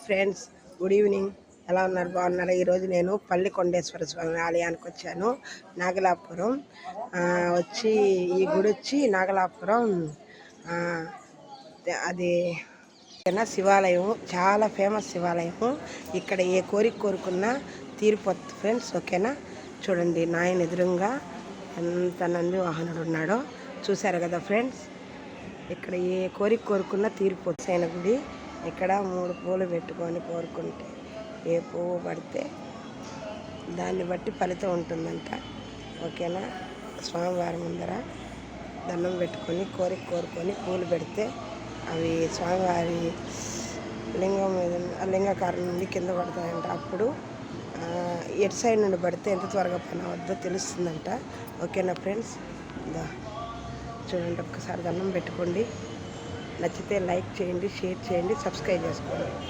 Friends, good evening. ఎలా ఉన్నారు? బాగున్నారా? ఈరోజు నేను పల్లికొండేశ్వర స్వామి ఆలయానికి వచ్చాను, నాగలాపురం. వచ్చి ఈ గుడి వచ్చి నాగలాపురం, అది శివాలయం, చాలా ఫేమస్ శివాలయం. ఇక్కడ ఏ కోరిక కోరుకున్నా తీరిపోతుంది ఫ్రెండ్స్. ఓకేనా? చూడండి, నాయన ఎదురుగా ఎంత నంది వాహనుడు ఉన్నాడో చూశారు కదా ఫ్రెండ్స్. ఇక్కడ ఏ కోరిక కోరుకున్నా తీరిపోతుంది గుడి. ఇక్కడ 3 పూలు పెట్టుకొని కోరుకుంటే ఏ పువ్వు పడితే దాన్ని బట్టి ఫలితం ఉంటుందంట. ఓకేనా? స్వామివారి ముందర దండం పెట్టుకొని కోరిక కోరుకొని పూలు పెడితే అవి స్వామివారి లింగం మీద లింగకారం నుండి కింద పడతాయంట. అప్పుడు ఎటు సైడ్ నుండి పడితే ఎంత త్వరగా పని అవద్దో తెలుస్తుందంట. ఓకేనా ఫ్రెండ్స్? చూడండి, ఒక్కసారి దండం పెట్టుకోండి. నచ్చితే లైక్ చేయండి, షేర్ చేయండి, సబ్స్క్రైబ్ చేసుకోండి.